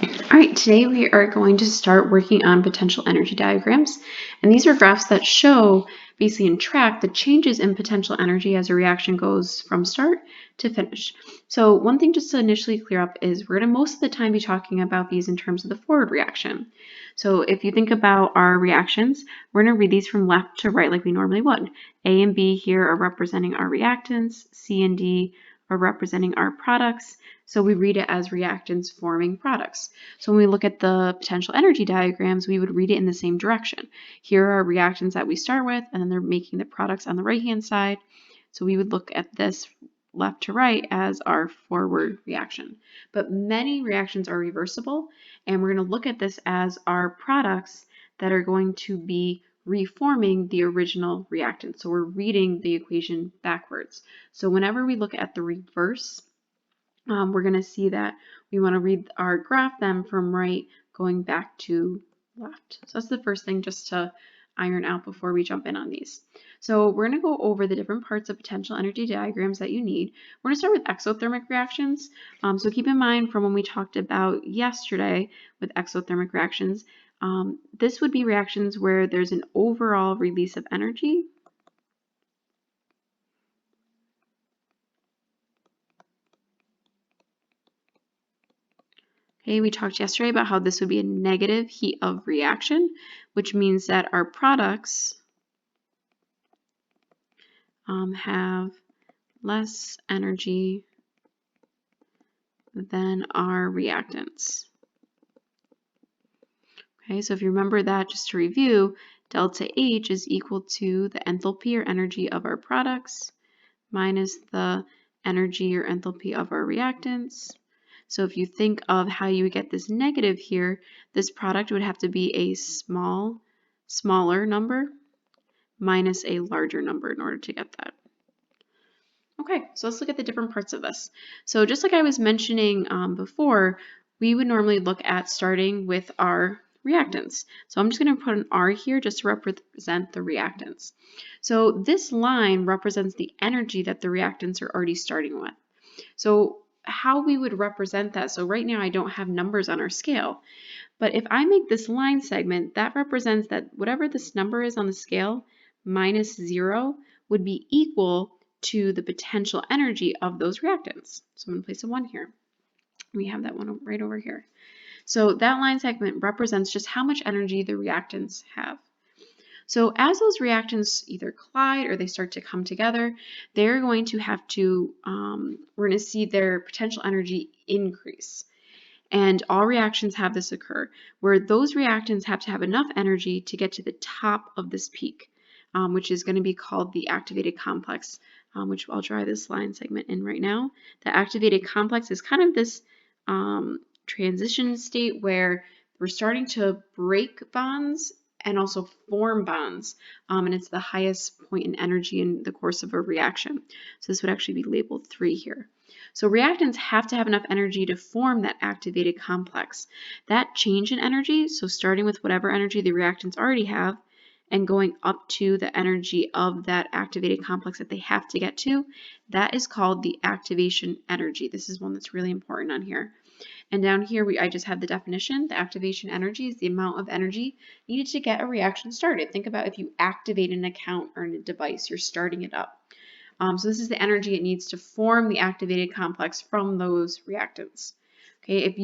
All right, today we are going to start working on potential energy diagrams. And these are graphs that show, basically and track, the changes in potential energy as a reaction goes from start to finish. So one thing just to initially clear up is we're going to most of the time be talking about these in terms of the forward reaction. So if you think about our reactions, we're going to read these from left to right like we normally would. A and B here are representing our reactants, C and D are representing our products. So we read it as reactants forming products. So when we look at the potential energy diagrams, we would read it in the same direction. Here are reactants that we start with, and then they're making the products on the right-hand side. So we would look at this left to right as our forward reaction. But many reactions are reversible, and we're going to look at this as our products that are going to be reforming the original reactant. So we're reading the equation backwards. So whenever we look at the reverse, we're going to see that we want to read our graph then from right going back to left. So that's the first thing just to iron out before we jump in on these. So we're going to go over the different parts of potential energy diagrams that you need. We're going to start with exothermic reactions. So keep in mind from when we talked about yesterday with exothermic reactions, this would be reactions where there's an overall release of energy. Okay, we talked yesterday about how this would be a negative heat of reaction, which means that our products have less energy than our reactants. Okay, so if you remember that, just to review, delta H is equal to the enthalpy or energy of our products minus the energy or enthalpy of our reactants. So if you think of how you would get this negative here, this product would have to be a smaller number minus a larger number in order to get that. Okay, so let's look at the different parts of this. So just like I was mentioning before, we would normally look at starting with our reactants. So I'm just going to put an R here just to represent the reactants. So this line represents the energy that the reactants are already starting with. So how we would represent that, so right now I don't have numbers on our scale, but if I make this line segment, that represents that whatever this number is on the scale, minus 0, would be equal to the potential energy of those reactants. So I'm going to place a 1 here. We have that one right over here. So that line segment represents just how much energy the reactants have. So as those reactants either collide or they start to come together, they're going to have to, we're going to see their potential energy increase. And all reactions have this occur, where those reactants have to have enough energy to get to the top of this peak, which is going to be called the activated complex, which I'll draw this line segment in right now. The activated complex is kind of this transition state where we're starting to break bonds and also form bonds, and it's the highest point in energy in the course of a reaction. So this would actually be labeled 3 here. So reactants have to have enough energy to form that activated complex. That change in energy, so starting with whatever energy the reactants already have and going up to the energy of that activated complex that they have to get to, that is called the activation energy. This is one that's really important on here. And down here, I just have the definition. The activation energy is the amount of energy needed to get a reaction started. Think about if you activate an account or a device, you're starting it up. So this is the energy it needs to form the activated complex from those reactants. Okay, if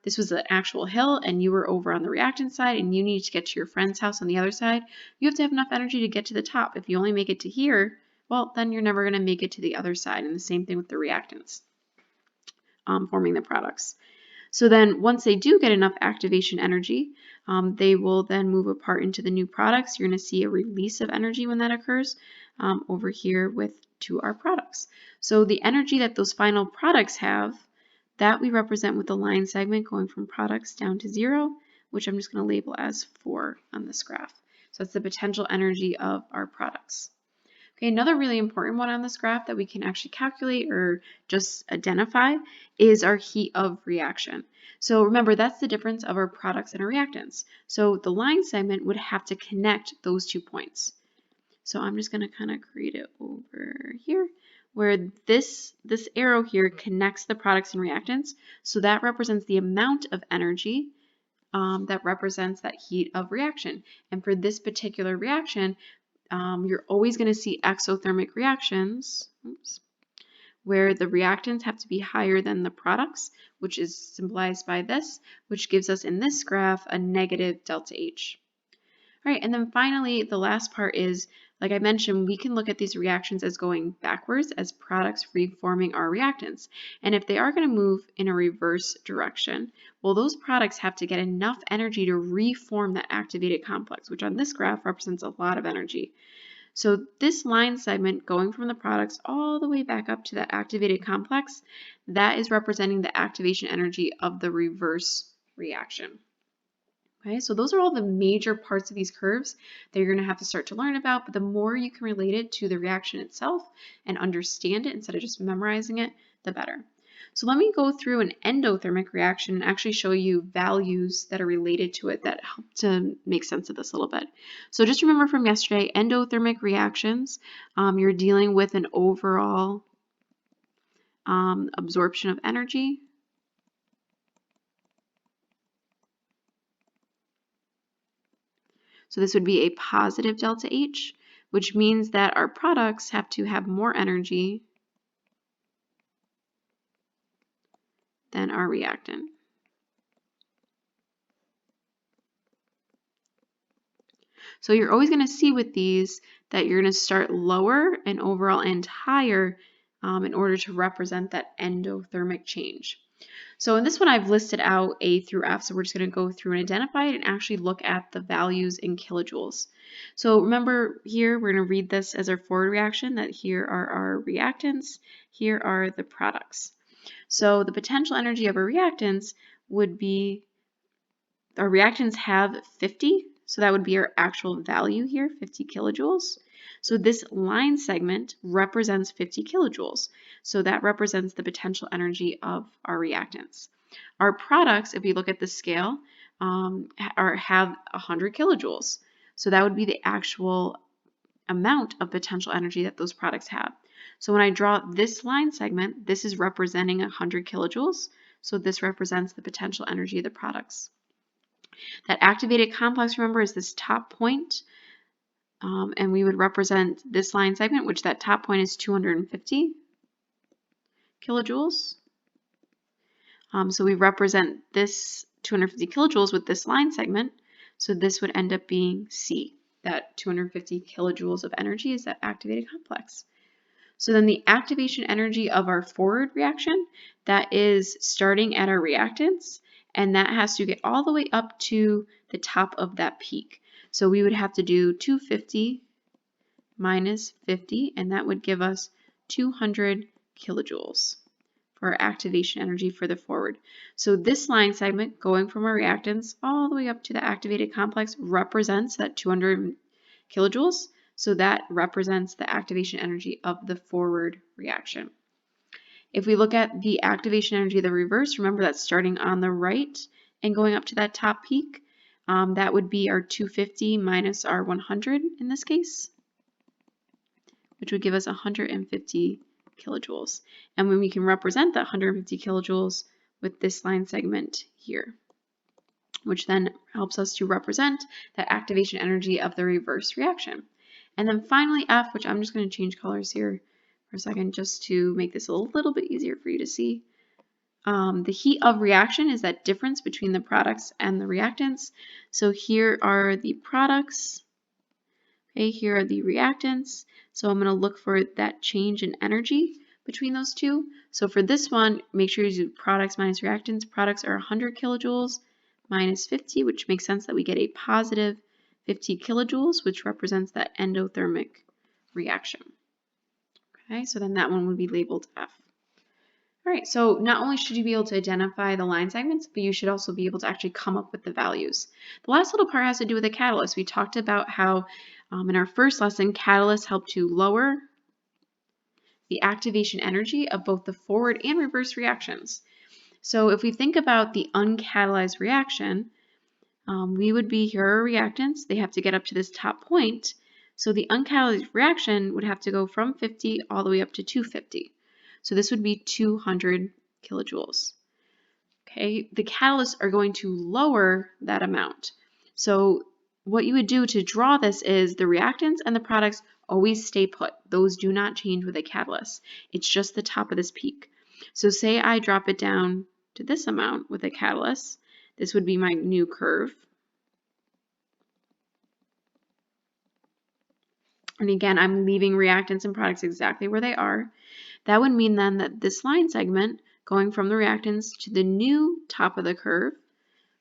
this was an actual hill and you were over on the reactant side and you needed to get to your friend's house on the other side, you have to have enough energy to get to the top. If you only make it to here, well, then you're never going to make it to the other side. And the same thing with the reactants forming the products. So then once they do get enough activation energy, they will then move apart into the new products. You're going to see a release of energy when that occurs over here to our products. So the energy that those final products have, that we represent with the line segment going from products down to 0, which I'm just going to label as 4 on this graph. So that's the potential energy of our products. Okay, another really important one on this graph that we can actually calculate or just identify is our heat of reaction. So remember, that's the difference of our products and our reactants. So the line segment would have to connect those 2 points. So I'm just going to kind of create it over here where this arrow here connects the products and reactants. So that represents the amount of energy that represents that heat of reaction. And for this particular reaction, you're always going to see exothermic reactions, where the reactants have to be higher than the products, which is symbolized by this, which gives us in this graph a negative delta H. All right, and then finally, the last part is, like I mentioned, we can look at these reactions as going backwards as products reforming our reactants. And if they are going to move in a reverse direction, well, those products have to get enough energy to reform that activated complex, which on this graph represents a lot of energy. So this line segment going from the products all the way back up to that activated complex, that is representing the activation energy of the reverse reaction. Okay, so those are all the major parts of these curves that you're going to have to start to learn about, but the more you can relate it to the reaction itself and understand it instead of just memorizing it, the better. So let me go through an endothermic reaction and actually show you values that are related to it that help to make sense of this a little bit. So just remember from yesterday, endothermic reactions, you're dealing with an overall absorption of energy. So this would be a positive delta H, which means that our products have to have more energy than our reactant. So you're always going to see with these that you're going to start lower and overall end higher in order to represent that endothermic change. So in this one, I've listed out A through F, so we're just going to go through and identify it and actually look at the values in kilojoules. So remember here, we're going to read this as our forward reaction, that here are our reactants, here are the products. So the potential energy of our reactants would be, our reactants have 50, so that would be our actual value here, 50 kilojoules. So this line segment represents 50 kilojoules. So that represents the potential energy of our reactants. Our products, if we look at the scale, have 100 kilojoules. So that would be the actual amount of potential energy that those products have. So when I draw this line segment, this is representing 100 kilojoules. So this represents the potential energy of the products. That activated complex, remember, is this top point. And we would represent this line segment, which that top point is 250 kilojoules. So we represent this 250 kilojoules with this line segment. So this would end up being C. That 250 kilojoules of energy is that activated complex. So then the activation energy of our forward reaction, that is starting at our reactants, and that has to get all the way up to the top of that peak. So we would have to do 250 minus 50, and that would give us 200 kilojoules for our activation energy for the forward. So this line segment going from our reactants all the way up to the activated complex represents that 200 kilojoules. So that represents the activation energy of the forward reaction. If we look at the activation energy of the reverse, remember that's starting on the right and going up to that top peak. That would be our 250 minus our 100 in this case, which would give us 150 kilojoules. And when we can represent that 150 kilojoules with this line segment here, which then helps us to represent that activation energy of the reverse reaction. And then finally F, which I'm just going to change colors here for a second just to make this a little bit easier for you to see. The heat of reaction is that difference between the products and the reactants. So here are the products. Okay, here are the reactants. So I'm going to look for that change in energy between those two. So for this one, make sure you do products minus reactants. Products are 100 kilojoules minus 50, which makes sense that we get a positive 50 kilojoules, which represents that endothermic reaction. Okay, so then that one would be labeled F. All right, so not only should you be able to identify the line segments, but you should also be able to actually come up with the values. The last little part has to do with the catalyst. We talked about how in our first lesson, catalysts help to lower the activation energy of both the forward and reverse reactions. So if we think about the uncatalyzed reaction, we would be, here are reactants. They have to get up to this top point. So the uncatalyzed reaction would have to go from 50 all the way up to 250. So this would be 200 kilojoules. Okay, the catalysts are going to lower that amount. So what you would do to draw this is the reactants and the products always stay put. Those do not change with a catalyst. It's just the top of this peak. So say I drop it down to this amount with a catalyst. This would be my new curve. And again, I'm leaving reactants and products exactly where they are. That would mean then that this line segment going from the reactants to the new top of the curve,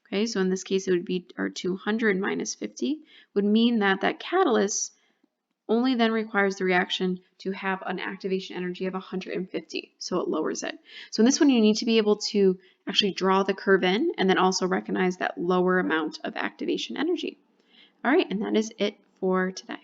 okay, so in this case it would be our 200 minus 50, would mean that that catalyst only then requires the reaction to have an activation energy of 150, so it lowers it. So in this one you need to be able to actually draw the curve in and then also recognize that lower amount of activation energy. All right, and that is it for today.